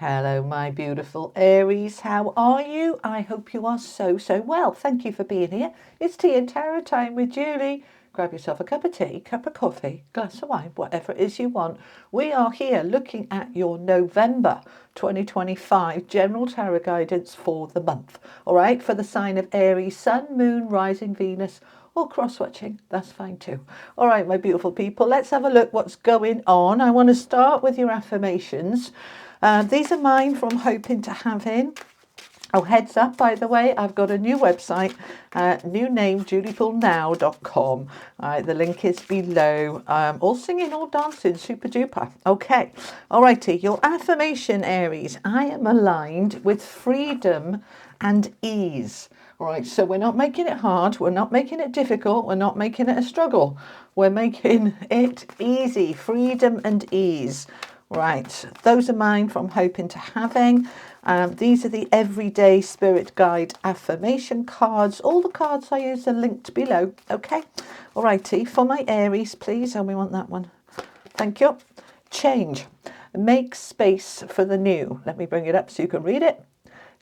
Hello, my beautiful Aries. How are you? I hope you are so well. Thank you for being here. It's tea and tarot time with Julie. Grab yourself a cup of tea, cup of coffee, glass of wine, whatever it is you want. We are here looking at your November 2025 general tarot guidance for the month. All right, for the sign of Aries, Sun, Moon, Rising, Venus, or cross-watching, that's fine too. All right, my beautiful people, let's have a look what's going on. I want to start with your affirmations. These are mine from Hoping to Having. Oh, heads up, by the way, I've got a new website, new name, juliepooleNow.com. All right, the link is below. All singing, all dancing, super duper. Okay, all righty, your affirmation, Aries. I am aligned with freedom and ease. All right, so we're not making it hard, we're not making it difficult, we're not making it a struggle. We're making it easy, freedom and ease. Right, those are mine from Hoping to Having. These are the Everyday Spirit Guide affirmation cards. All the cards I use are linked below. Okay, all righty. For my Aries, please. And we want that one. Thank you. Change. Make space for the new. Let me bring it up so you can read it.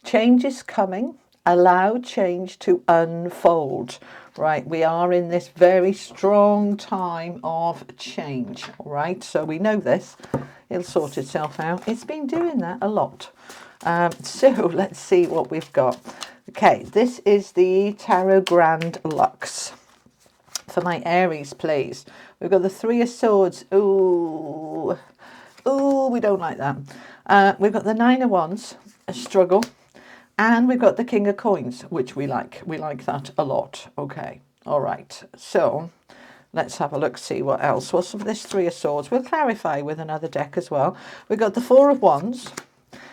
Change is coming. Allow change to unfold. Right, we are in this very strong time of change. All right, so we know this. It'll sort itself out. It's been doing that a lot. So let's see what we've got. Okay, this is the Tarot Grand Luxe. For my Aries, please. We've got the Three of Swords. Ooh, we don't like that. We've got the Nine of Wands, a struggle. And we've got the King of Coins, which we like. We like that a lot. Okay, all right. So let's have a look, see what else. What's this Three of Swords? We'll clarify with another deck as well. We've got the Four of Wands.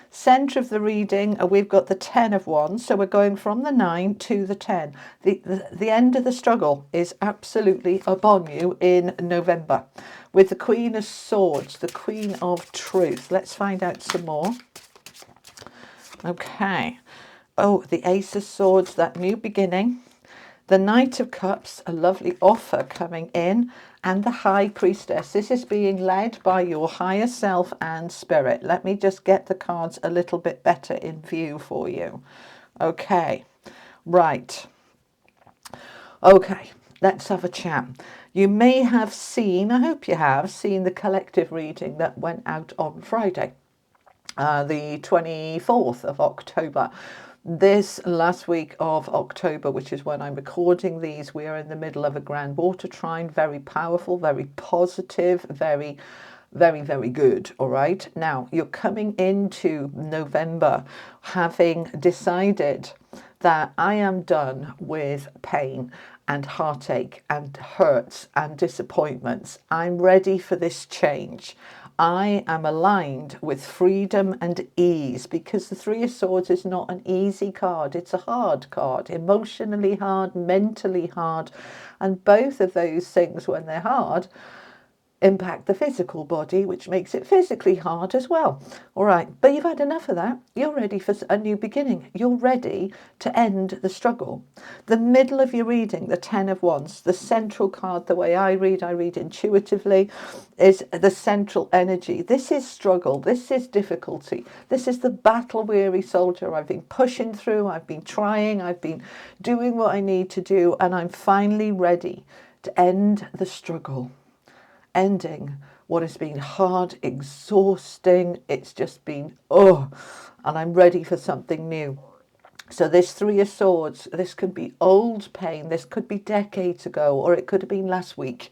Centre of the reading, we've got the 10 of Wands. So we're going from the 9 to the 10. The end of the struggle is absolutely upon you in November. With the Queen of Swords, the Queen of Truth. Let's find out some more. Okay. Oh, the Ace of Swords, that new beginning. The Knight of Cups, a lovely offer coming in. And the High Priestess. This is being led by your higher self and spirit. Let me just get the cards a little bit better in view for you. Okay, right. Okay, let's have a chat. You may have seen, I hope you have, seen the collective reading that went out on Friday, the 24th of October. This last week of October, which is when I'm recording these, we are in the middle of a grand water trine. Very powerful, very positive, very good. All right. Now, you're coming into November having decided that I am done with pain and heartache and hurts and disappointments. I'm ready for this change. I am aligned with freedom and ease, because the Three of Swords is not an easy card. It's a hard card, emotionally hard, mentally hard. And both of those things, when they're hard, impact the physical body, which makes it physically hard as well. All right, but you've had enough of that. You're ready for a new beginning. You're ready to end the struggle. The middle of your reading, the 10 of Wands, the central card, the way I read intuitively, is the central energy. This is struggle. This is difficulty. This is the battle-weary soldier. I've been pushing through. I've been trying. I've been doing what I need to do. And I'm finally ready to end the struggle. Ending what has been hard, exhausting. It's just been, and I'm ready for something new. So this Three of Swords, this could be old pain. This could be decades ago, or it could have been last week.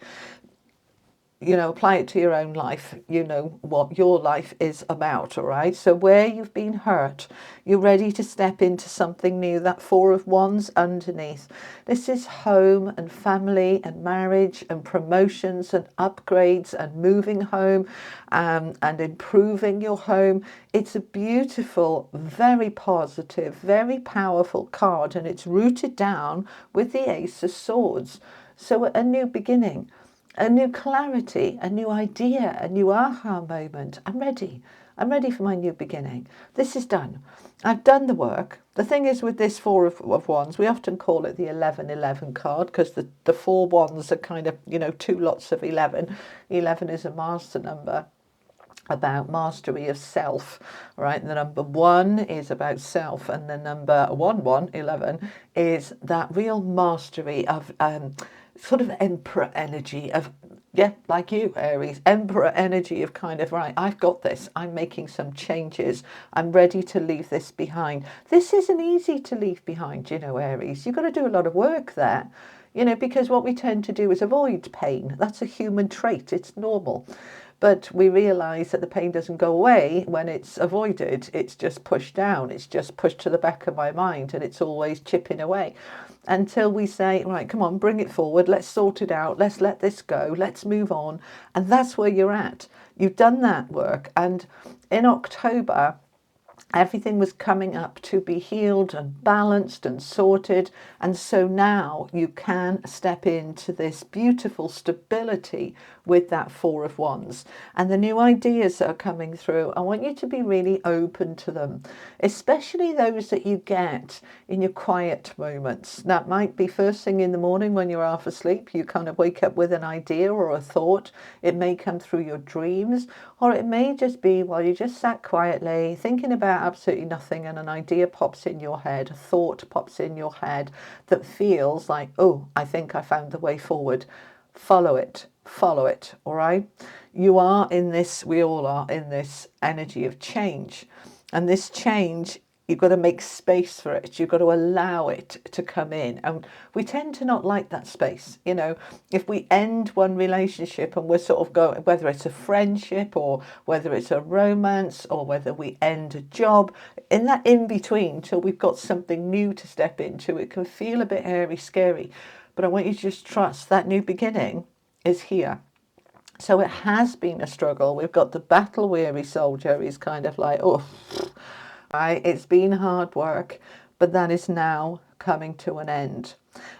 You know, apply it to your own life. You know what your life is about, all right? So where you've been hurt, you're ready to step into something new. That Four of Wands underneath. This is home and family and marriage and promotions and upgrades and moving home and improving your home. It's a beautiful, very positive, very powerful card, and it's rooted down with the Ace of Swords. So a new beginning. A new clarity, a new idea, a new aha moment. I'm ready. I'm ready for my new beginning. This is done. I've done the work. The thing is with this Four of Wands, we often call it the 11-11 card, because the four wands are kind of, two lots of 11. 11 is a master number. about mastery of self, right? The number 1 is about self, and the number 11 is that real mastery of sort of emperor energy of, yeah, like you, Aries, emperor energy of kind of, right, I've got this, I'm making some changes, I'm ready to leave this behind. This isn't easy to leave behind, you know, Aries. You've got to do a lot of work there, you know, because what we tend to do is avoid pain. That's a human trait, it's normal. But we realise that the pain doesn't go away when it's avoided. It's just pushed down. It's just pushed to the back of my mind, and it's always chipping away until we say, right, come on, bring it forward. Let's sort it out. Let's let this go. Let's move on. And that's where you're at. You've done that work. And in October, everything was coming up to be healed and balanced and sorted. And so now you can step into this beautiful stability with that 4 of Wands. And the new ideas that are coming through, I want you to be really open to them, especially those that you get in your quiet moments. That might be first thing in the morning when you're half asleep. You kind of wake up with an idea or a thought. It may come through your dreams, or it may just be while you just sat quietly thinking about absolutely nothing, and an idea pops in your head, a thought pops in your head that feels like, oh, I think I found the way forward. Follow it, all right? You are in this, we all are in this energy of change. And this change, you've got to make space for it. You've got to allow it to come in. And we tend to not like that space. You know, if we end one relationship and we're sort of going, whether it's a friendship or whether it's a romance or whether we end a job, in that in between till we've got something new to step into, it can feel a bit hairy, scary. But I want you to just trust that new beginning is here. So it has been a struggle. We've got the battle weary soldier. He's kind of like, oh, right, it's been hard work, but that is now coming to an end.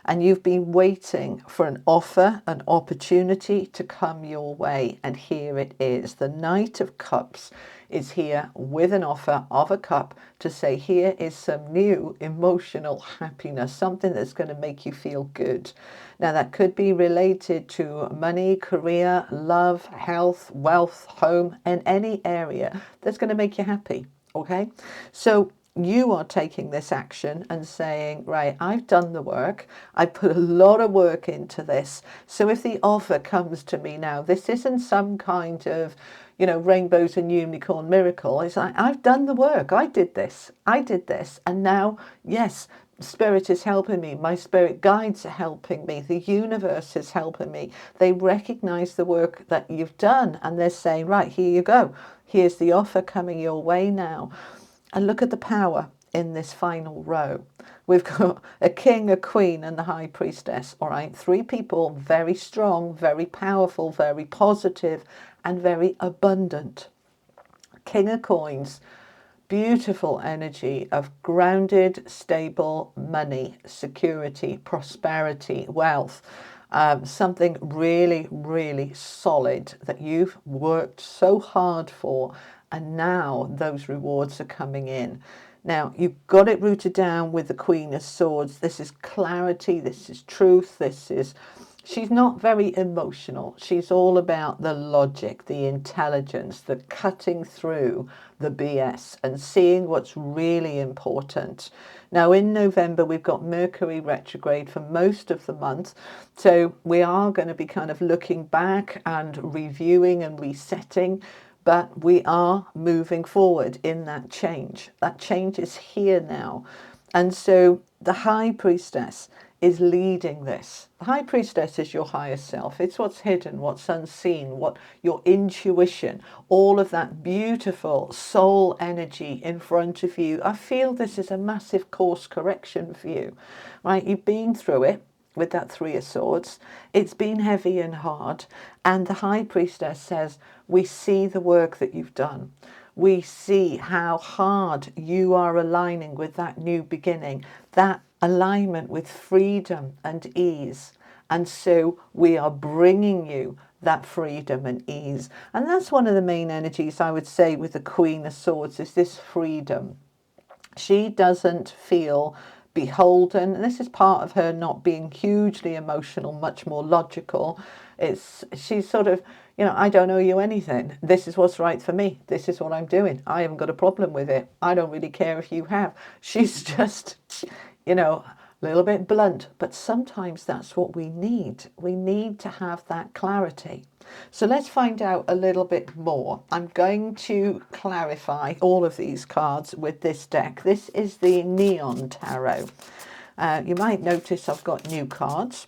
And you've been waiting for an offer, an opportunity to come your way. And here it is. The Knight of Cups is here with an offer of a cup to say, here is some new emotional happiness, something that's going to make you feel good. Now, that could be related to money, career, love, health, wealth, home, and any area that's going to make you happy. Okay, so you are taking this action and saying, right, I've done the work. I put a lot of work into this. So if the offer comes to me now, this isn't some kind of, you know, rainbows and unicorn miracle. It's like, I've done the work. I did this. And now, yes, Spirit is helping me. My spirit guides are helping me. The universe is helping me. They recognize the work that you've done, and they're saying, right, here you go. Here's the offer coming your way now. And look at the power in this final row. We've got a king, a queen, and the high priestess. All right, 3 people, very strong, very powerful, very positive, and very abundant. King of coins, beautiful energy of grounded, stable money, security, prosperity, wealth. Something really, really solid that you've worked so hard for, and now those rewards are coming in. Now, you've got it rooted down with the Queen of Swords. This is clarity, this is truth, she's not very emotional. She's all about the logic, the intelligence, the cutting through the BS and seeing what's really important. Now, in November, we've got Mercury retrograde for most of the month. So we are going to be kind of looking back and reviewing and resetting. But we are moving forward in that change. That change is here now. And so the High Priestess is leading this. The High Priestess is your higher self. It's what's hidden, what's unseen, what your intuition, all of that beautiful soul energy in front of you. I feel this is a massive course correction for you, right? You've been through it with that 3 of Swords. It's been heavy and hard. And the High Priestess says, we see the work that you've done. We see how hard you are aligning with that new beginning, that alignment with freedom and ease. And so we are bringing you that freedom and ease. And that's one of the main energies, I would say, with the Queen of Swords, is this freedom. She doesn't feel beholden. And this is part of her not being hugely emotional, much more logical. She's sort of, You know, I don't owe you anything. This is what's right for me. This is what I'm doing. I haven't got a problem with it. I don't really care if you have. She's just, you know, a little bit blunt, but sometimes that's what we need. We need to have that clarity. So let's find out a little bit more. I'm going to clarify all of these cards with this deck. This is the Neon Tarot. You might notice I've got new cards.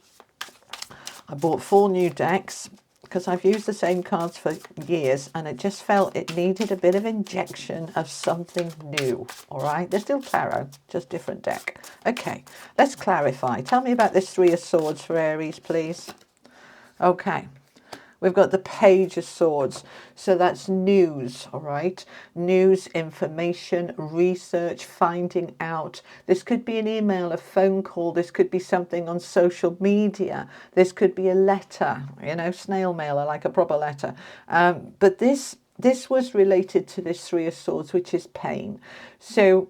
I bought 4 new decks because I've used the same cards for years, and it just felt it needed a bit of injection of something new. All right, they're still tarot, just different deck. Okay, let's clarify. Tell me about this 3 of Swords for Aries, please. Okay. We've got the Page of Swords. So that's news, all right? News, information, research, finding out. This could be an email, a phone call. This could be something on social media. This could be a letter, you know, snail mail, like a proper letter. But this was related to this 3 of Swords, which is pain. So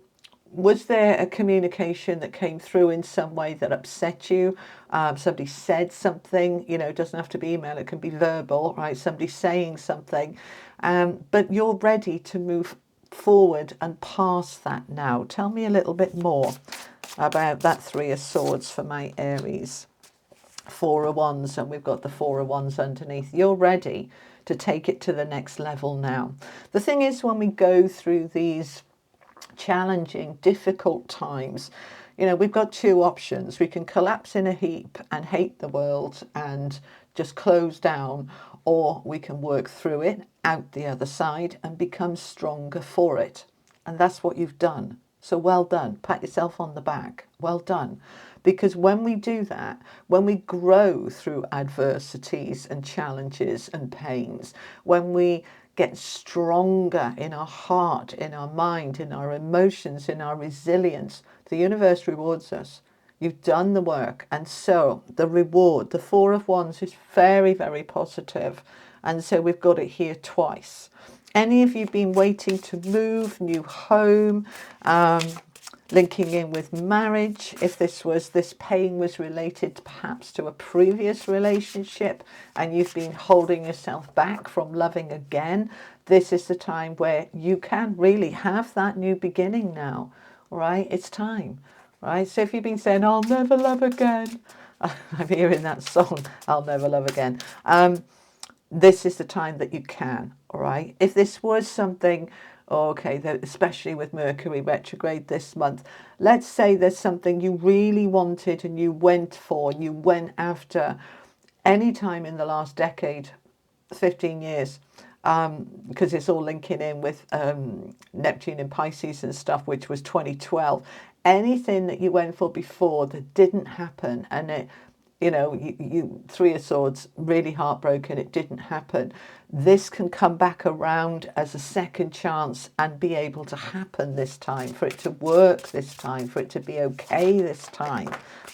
was there a communication that came through in some way that upset you? Somebody said something, you know, it doesn't have to be email, it can be verbal, right? Somebody saying something, but you're ready to move forward and past that now. Tell me a little bit more about that 3 of Swords for my Aries. 4 of Wands, and we've got the 4 of Wands underneath. You're ready to take it to the next level now. The thing is, when we go through these challenging, difficult times, you know, we've got 2 options. We can collapse in a heap and hate the world and just close down, or we can work through it out the other side and become stronger for it. And that's what you've done. So well done. Pat yourself on the back. Well done. Because when we do that, when we grow through adversities and challenges and pains, when we get stronger in our heart, in our mind, in our emotions, in our resilience, the universe rewards us. You've done the work. And so the reward, the 4 of Wands, is very, very positive. And so we've got it here twice. Any of you been waiting to move, new home, linking in with marriage, if this pain was related perhaps to a previous relationship and you've been holding yourself back from loving again, this is the time where you can really have that new beginning now, right? It's time, right? So if you've been saying, I'll never love again, I'm hearing that song, I'll never love again. This is the time that you can, all right? If this was something, okay, especially with Mercury retrograde this month, let's say there's something you really wanted and you went for, you went after any time in the last decade, 15 years, because it's all linking in with Neptune and Pisces and stuff, which was 2012. Anything that you went for before that didn't happen, and it, you know, you 3 of Swords, really heartbroken, it didn't happen. This can come back around as a second chance and be able to happen this time, for it to work this time, for it to be okay this time.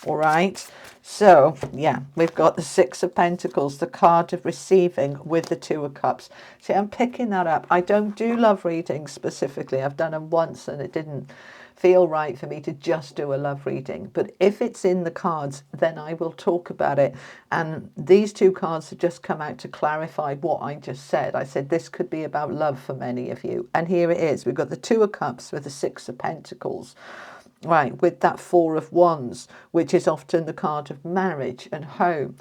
All right. So, yeah, we've got the 6 of Pentacles, the card of receiving, with the 2 of Cups. See, I'm picking that up. I don't do love readings specifically. I've done them once and it didn't feel right for me to just do a love reading. But if it's in the cards, then I will talk about it. And these 2 cards have just come out to clarify what I just said. I said this could be about love for many of you. And here it is. We've got the 2 of Cups with the 6 of Pentacles. Right, with that 4 of Wands, which is often the card of marriage and home.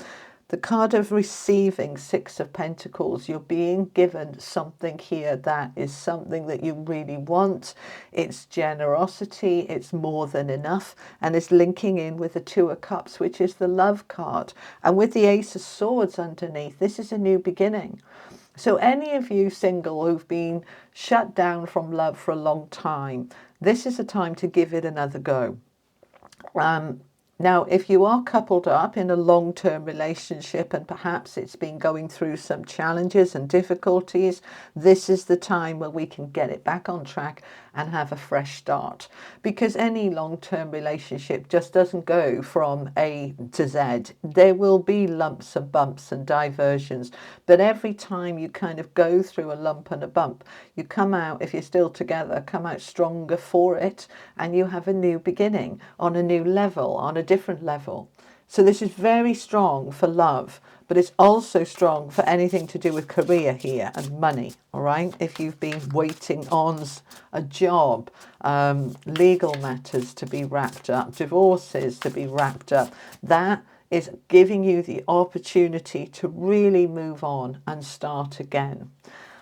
The card of receiving, 6 of Pentacles, you're being given something here that is something that you really want. It's generosity, it's more than enough, and it's linking in with the 2 of Cups, which is the love card. And with the Ace of Swords underneath, this is a new beginning. So any of you single who've been shut down from love for a long time, this is a time to give it another go. Now, if you are coupled up in a long-term relationship and perhaps it's been going through some challenges and difficulties, this is the time where we can get it back on track and have a fresh start. Because any long-term relationship just doesn't go from A to Z. There will be lumps and bumps and diversions, but every time you kind of go through a lump and a bump, you come out, if you're still together, come out stronger for it, and you have a new beginning on a new level, on a different level. So this is very strong for love, but it's also strong for anything to do with career here and money, all right? If you've been waiting on a job, legal matters to be wrapped up, divorces to be wrapped up, that is giving you the opportunity to really move on and start again.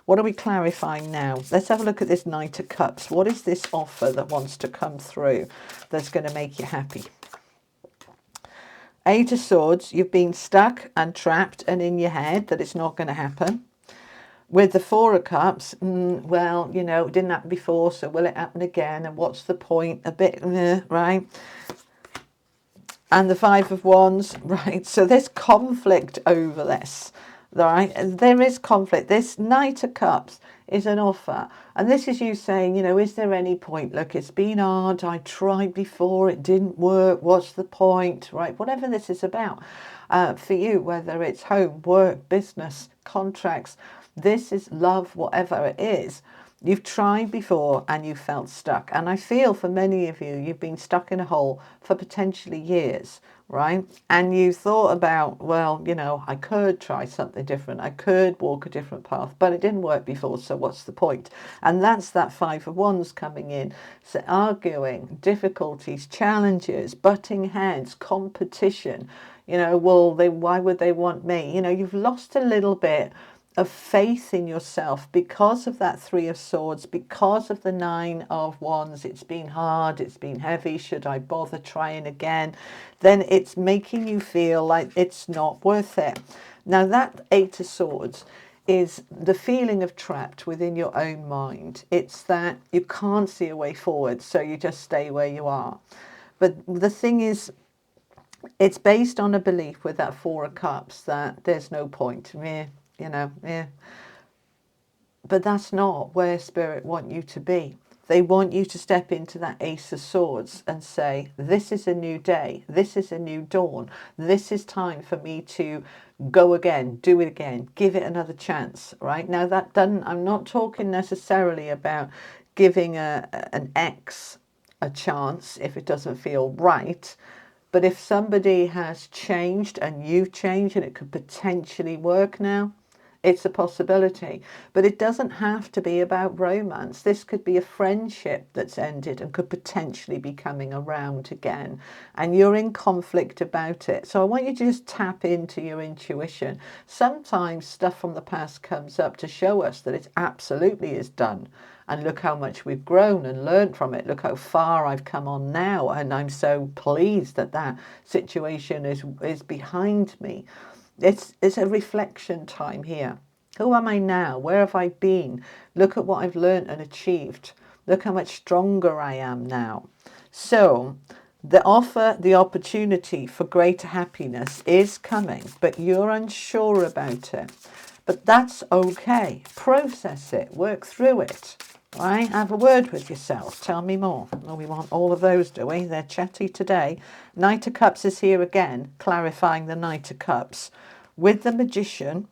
What are we clarifying now? Let's have a look at this Knight of Cups. What is this offer that wants to come through that's going to make you happy? Eight of Swords, you've been stuck and trapped and in your head that it's not going to happen. With the Four of Cups, well, you know, it didn't happen before, so will it happen again? And what's the point? A bit, right? And the Five of Wands, right? So there's conflict over this, right? There is conflict. This Knight of Cups is an offer. And this is you saying, you know, is there any point? Look, it's been hard. I tried before. It didn't work. What's the point, right? Whatever this is about for you, whether it's home, work, business, contracts, this is love, whatever it is. You've tried before and you felt stuck. And I feel for many of you, you've been stuck in a hole for potentially years, right? And you thought about, well, you know, I could try something different. I could walk a different path, but it didn't work before. So what's the point? And that's that Five of Wands coming in. So arguing, difficulties, challenges, butting heads, competition. You know, well, why would they want me? You know, you've lost a little bit of faith in yourself because of that Three of Swords, because of the Nine of Wands. It's been hard, it's been heavy. Should I bother trying again? Then it's making you feel like it's not worth it. Now that Eight of Swords is the feeling of trapped within your own mind. It's that you can't see a way forward, so you just stay where you are. But the thing is, it's based on a belief with that Four of Cups that there's no point. You know, but that's not where Spirit want you to be. They want you to step into that Ace of Swords and say, this is a new day. This is a new dawn. This is time for me to go again, do it again, give it another chance, right? Now that doesn't, I'm not talking necessarily about giving an ex a chance if it doesn't feel right. But if somebody has changed and you've changed and it could potentially work now, it's a possibility. But it doesn't have to be about romance. This could be a friendship that's ended and could potentially be coming around again. And you're in conflict about it. So I want you to just tap into your intuition. Sometimes stuff from the past comes up to show us that it absolutely is done. And look how much we've grown and learned from it. Look how far I've come on now. And I'm so pleased that that situation is behind me. It's a reflection time here. Who am I now? Where have I been? Look at what I've learned and achieved. Look how much stronger I am now. So the offer, the opportunity for greater happiness is coming, but you're unsure about it. But that's okay. Process it. Work through it. Right? Have a word with yourself. Tell me more. Well, we want all of those, do we? They're chatty today. Knight of Cups is here again, clarifying the Knight of Cups with the Magician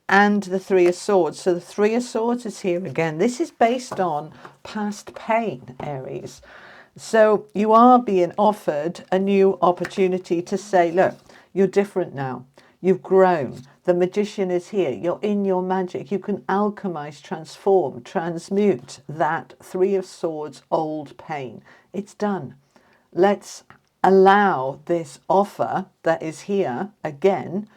and the Three of Swords. So the Three of Swords is here again. This is based on past pain, Aries. So you are being offered a new opportunity to say, look, you're different now. You've grown. The Magician is here. You're in your magic. You can alchemize, transform, transmute that Three of Swords old pain. It's done. Let's allow this offer that is here again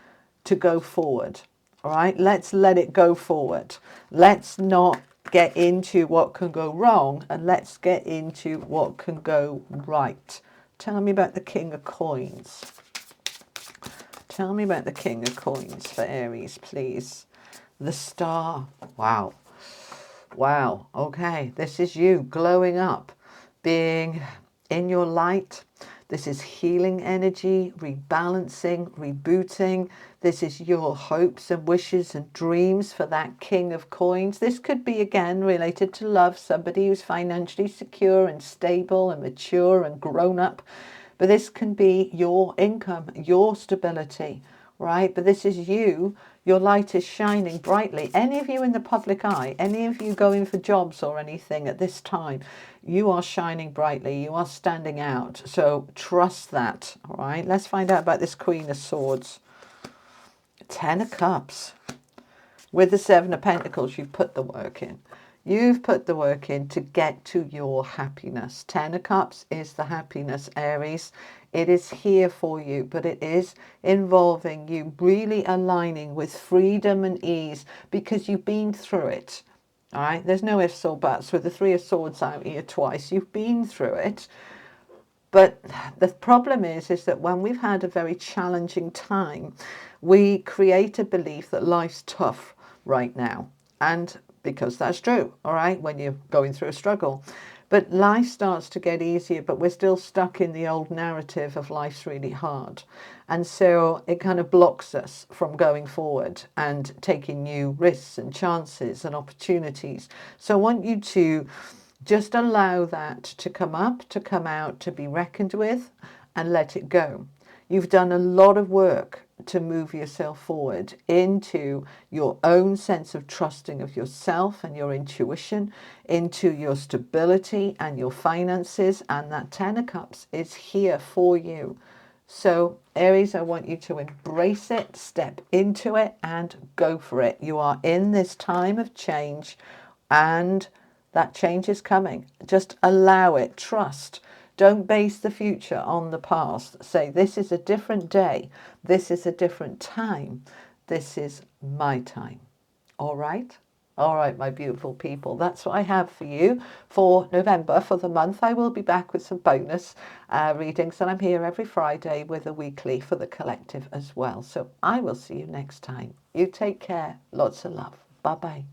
to go forward. All right, let's let it go forward. Let's not get into what can go wrong, and let's get into what can go right. Tell me about the King of Coins. Tell me about the King of Coins for Aries, please. The Star. Wow. Wow. Okay, this is you glowing up, being in your light. This is healing energy, rebalancing, rebooting. This is your hopes and wishes and dreams for that King of Coins. This could be, again, related to love, somebody who's financially secure and stable and mature and grown up. But this can be your income, your stability, right? But this is you. Your light is shining brightly. Any of you in the public eye, any of you going for jobs or anything at this time, you are shining brightly. You are standing out. So trust that, all right? Let's find out about this Queen of Swords. Ten of Cups. With the Seven of Pentacles, you've put the work in. You've put the work in to get to your happiness. Ten of Cups is the happiness, Aries. It is here for you, but it is involving you really aligning with freedom and ease because you've been through it. All right, there's no ifs or buts with the Three of Swords out here twice. You've been through it. But the problem is that when we've had a very challenging time, we create a belief that life's tough right now. And because that's true, all right, when you're going through a struggle. But life starts to get easier, but we're still stuck in the old narrative of life's really hard. And so it kind of blocks us from going forward and taking new risks and chances and opportunities. So I want you to just allow that to come up, to come out, to be reckoned with, and let it go. You've done a lot of work to move yourself forward into your own sense of trusting of yourself and your intuition, into your stability and your finances, and that Ten of Cups is here for you. So Aries, I want you to embrace it, step into it, and go for it. You are in this time of change, and that change is coming. Just allow it. Trust. Don't base the future on the past. Say, this is a different day. This is a different time. This is my time. All right? All right, my beautiful people. That's what I have for you for November, for the month. I will be back with some bonus readings, and I'm here every Friday with a weekly for the collective as well. So I will see you next time. You take care. Lots of love. Bye-bye.